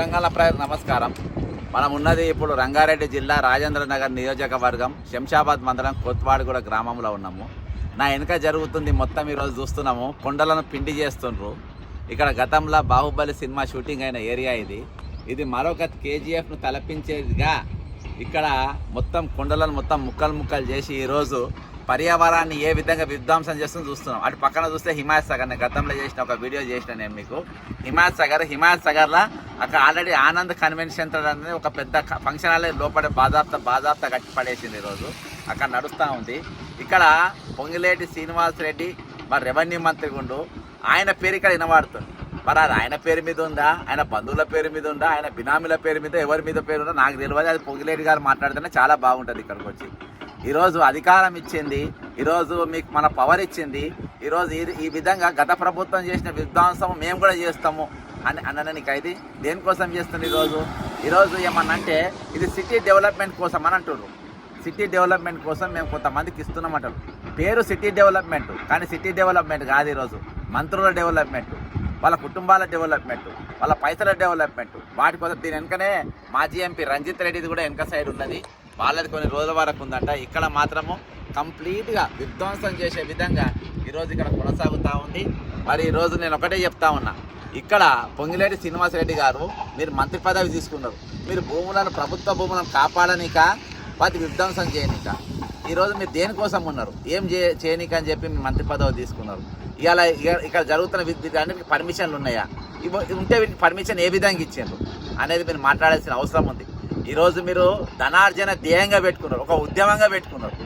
తెలంగాణ నమస్కారం. మనం ఉన్నది ఇప్పుడు రంగారెడ్డి జిల్లా రాజేంద్ర నగర్ నియోజకవర్గం శంషాబాద్ మండలం కొత్వాడగూడ గ్రామంలో ఉన్నాము. నా వెనుక జరుగుతుంది మొత్తం ఈరోజు చూస్తున్నాము. కొండలను పిండి చేస్తుండ్రు. ఇక్కడ గతంలో బాహుబలి సినిమా షూటింగ్ అయిన ఏరియా ఇది మరొక కేజీఎఫ్ను తలపించేదిగా ఇక్కడ మొత్తం కొండలను మొత్తం ముక్కలు చేసి ఈరోజు పర్యావరణాన్ని ఏ విధంగా విధ్వంసం చేస్తుందో చూస్తున్నాం. అటు పక్కన చూస్తే హిమాయత్ సాగర్, నేను గతంలో చేసిన ఒక వీడియో చేసిన నేను మీకు హిమాయత్ సాగర్లో అక్కడ ఆల్రెడీ ఆనంద్ కన్వెన్షన్ సెంటర్ అనేది ఒక పెద్ద ఫంక్షన్ హాల్ లోపల బాజాప్తా కట్టి పడేసింది. ఈరోజు అక్కడ నడుస్తూ ఉంది. ఇక్కడ పొంగిలేటి శ్రీనివాస్ రెడ్డి మరి రెవెన్యూ మంత్రి గుండు, ఆయన పేరు ఇక్కడ వినబడుతుంది. మరి అది ఆయన పేరు మీద ఉందా, ఆయన బంధువుల పేరు మీద ఉందా, ఆయన బినామీల పేరు మీద ఎవరి మీద పేరు ఉందో నాకు తెలియదు. అది పొంగిలేటి గారు మాట్లాడితేనే చాలా బాగుంటుంది. ఇక్కడికి వచ్చి ఈరోజు అధికారం ఇచ్చింది, ఈరోజు మీకు మన పవర్ ఇచ్చింది. ఈరోజు ఈ విధంగా గత ప్రభుత్వం చేసిన విధ్వంసం మేము కూడా చేస్తాము అని అనడానికి ఇది దేనికోసం చేస్తుంది. ఈరోజు ఏమన్నంటే ఇది సిటీ డెవలప్మెంట్ కోసం అని అంటున్నారు. సిటీ డెవలప్మెంట్ కోసం మేము కొంతమందికి ఇస్తున్నామంటారు. పేరు సిటీ డెవలప్మెంట్, కానీ సిటీ డెవలప్మెంట్ కాదు. ఈరోజు మంత్రుల డెవలప్మెంట్, వాళ్ళ కుటుంబాల డెవలప్మెంట్, వాళ్ళ పైసల డెవలప్మెంట్, వాటి కోసం దీని వెనుకనే మాజీ ఎంపీ రంజిత్ రెడ్డిది కూడా వెనక సైడ్ ఉన్నది. వాళ్ళది కొన్ని రోజుల వరకు ఉందంట. ఇక్కడ మాత్రము కంప్లీట్గా విధ్వంసం చేసే విధంగా ఈరోజు ఇక్కడ కొనసాగుతూ ఉంది. మరి ఈరోజు నేను ఒకటే చెప్తా ఉన్నా, ఇక్కడ పొంగిలేటి శ్రీనివాసరెడ్డి గారు మీరు మంత్రి పదవి తీసుకున్నారు. మీరు ప్రభుత్వ భూములను కాపాడనిక, వాటి విధ్వంసం చేయనిక. ఈరోజు మీరు దేనికోసం ఉన్నారు, ఏం చేయనిక అని చెప్పి మీరు మంత్రి పదవి తీసుకున్నారు. ఇవాళ ఇక్కడ జరుగుతున్న వీటన్నిటికి పర్మిషన్లు ఉన్నాయా, ఉంటే వీటికి పర్మిషన్ ఏ విధంగా ఇచ్చారు అనేది మీరు మాట్లాడాల్సిన అవసరం ఉంది. ఈరోజు మీరు ధనార్జన ధ్యేయంగా పెట్టుకున్నారు, ఒక ఉద్యమంగా పెట్టుకున్నారు.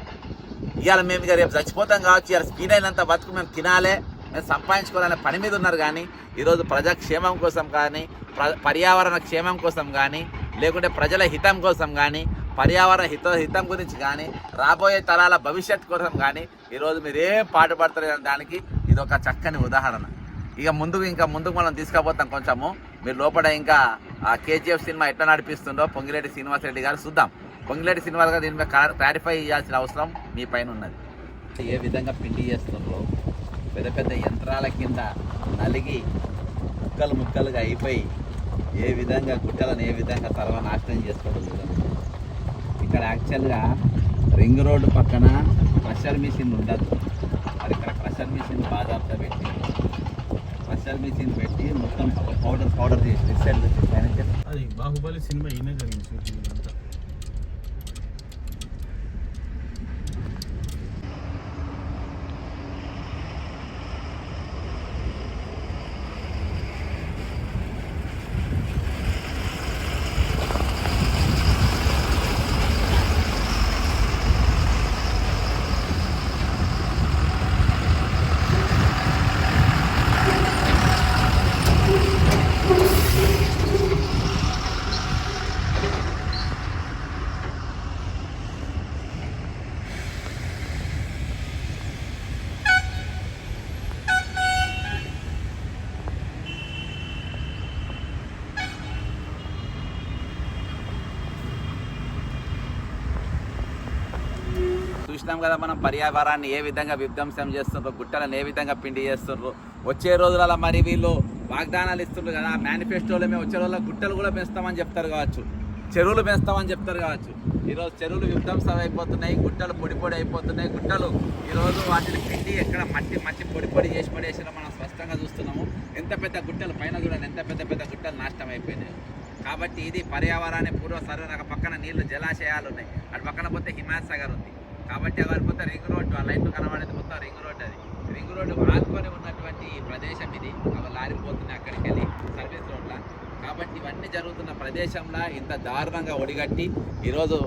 ఇవాళ మేము ఇక రేపు చచ్చిపోతాం కావచ్చు, ఇవాళ స్పీడ్ అయినంత బతుకు మేము తినాలి, మేము సంపాదించుకోవాలనే పని మీద ఉన్నారు. కానీ ఈరోజు ప్రజాక్షేమం కోసం కానీ, పర్యావరణ క్షేమం కోసం కానీ, లేకుంటే ప్రజల హితం కోసం కానీ, పర్యావరణ హితం గురించి కానీ, రాబోయే తరాల భవిష్యత్తు కోసం కానీ ఈరోజు మీరు ఏం పాటుపడతారు దానికి ఇది ఒక చక్కని ఉదాహరణ. ఇంకా ముందుకు మనం తీసుకుపోతాం. కొంచెము మీరు లోపల ఇంకా ఆ కేజీఎఫ్ సినిమా ఎట్లా నడిపిస్తుందో పొంగిలేటి శ్రీనివాసరెడ్డి గారు చూద్దాం. పొంగిలేటి శ్రీనివాస్ గారు దీని మీద క్లారిఫై చేయాల్సిన అవసరం మీ పైన ఉన్నది. ఏ విధంగా పిండి చేస్తుండ్రో, పెద్ద పెద్ద యంత్రాల కింద నలిగి ముక్కలుగా అయిపోయి ఏ విధంగా గుట్టలను ఏ విధంగా సర్వనాశనం చేసుకోవడం. ఇక్కడ యాక్చువల్గా రింగ్ రోడ్డు పక్కన క్రషర్ మిషన్ ఉండదు. మరి ఇక్కడ క్రషర్ మిషన్ బాజాప్తా పెట్టి మొత్తం పౌడర్ చేసి అది బాహుబలి సినిమా ఈయన జరిగింది. చూసినాం కదా మనం పర్యావరణాన్ని ఏ విధంగా విధ్వంసం చేస్తుండ్రో, గుట్టలను ఏ విధంగా పిండి చేస్తుండ్రో. వచ్చే రోజులలో మరి వీళ్ళు వాగ్దానాలు ఇస్తుండ్రు కదా, మేనిఫెస్టోలో మేము వచ్చే రోజుల్లో గుట్టలు కూడా పెంచుతామని చెప్తారు కావచ్చు, చెరువులు పెంచుతామని చెప్తారు కావచ్చు. ఈరోజు చెరువులు విధ్వంసం అయిపోతున్నాయి, గుట్టలు పొడి అయిపోతున్నాయి. గుట్టలు ఈరోజు వాటిని పిండి ఎక్కడ మట్టి పొడి చేసి పడేసినా మనం స్పష్టంగా చూస్తున్నాము. ఎంత పెద్ద గుట్టలు పైన చూడండి, ఎంత పెద్ద గుట్టలు నాశనం అయిపోయినాయి. కాబట్టి ఇది పర్యావరణాన్ని పూర్వ సర్వే పక్కన నీళ్లు జలాశయాలు ఉన్నాయి, అటు పక్కన పోతే హిమాయత్ సాగర్ ఉంది. కాబట్టి అక్కడ పోతే రింగ్ రోడ్డు, ఆ లైట్లు కనబడేది మొత్తం రింగ్ రోడ్డు. అది రింగ్ రోడ్డు ఆదుకొని ఉన్నటువంటి ప్రదేశం ఇది. అవి లారిపోతున్నాయి అక్కడికి వెళ్ళి సర్వీస్ రోడ్ల. కాబట్టి ఇవన్నీ జరుగుతున్న ప్రదేశంలో ఇంత దారుణంగా ఒడిగట్టి ఈరోజు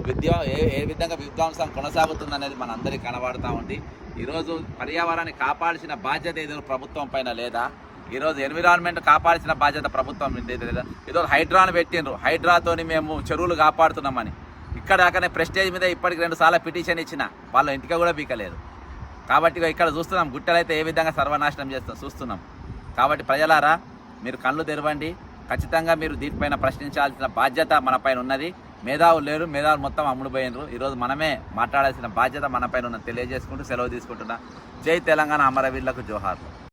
ఏ విధంగా విధ్వంసం కొనసాగుతుంది అనేది మనందరికీ కనబడుతూ ఉంది. ఈరోజు పర్యావరణాన్ని కాపాడాల్సిన బాధ్యత ఏదో ప్రభుత్వం పైన లేదా? ఈరోజు ఎన్విరాన్మెంట్ కాపాడాల్సిన బాధ్యత ప్రభుత్వం లేదా? ఈరోజు హైడ్రాను పెట్టిండ్రు, హైడ్రాతోని మేము చెరువులు కాపాడుతున్నామని. ఇక్కడ దాకానే ప్రెస్టేజ్ మీద ఇప్పటికి 2 సార్లు పిటిషన్ ఇచ్చిన వాళ్ళ ఇంటికి కూడా బీకలేదు. కాబట్టి ఇక్కడ చూస్తున్నాం గుట్టలు అయితే ఏ విధంగా సర్వనాశనం చూస్తున్నాం. కాబట్టి ప్రజలారా మీరు కళ్ళు తెరవండి. ఖచ్చితంగా మీరు దీనిపైన ప్రశ్నించాల్సిన బాధ్యత మన పైన ఉన్నది. మేధావులు లేరు, మేధావులు మొత్తం అమ్ముడుపోయినరు. ఈరోజు మనమే మాట్లాడాల్సిన బాధ్యత మన పైన ఉన్నది తెలియజేసుకుంటూ సెలవు తీసుకుంటున్నా. జై తెలంగాణ, అమరవీరులకు జోహార్.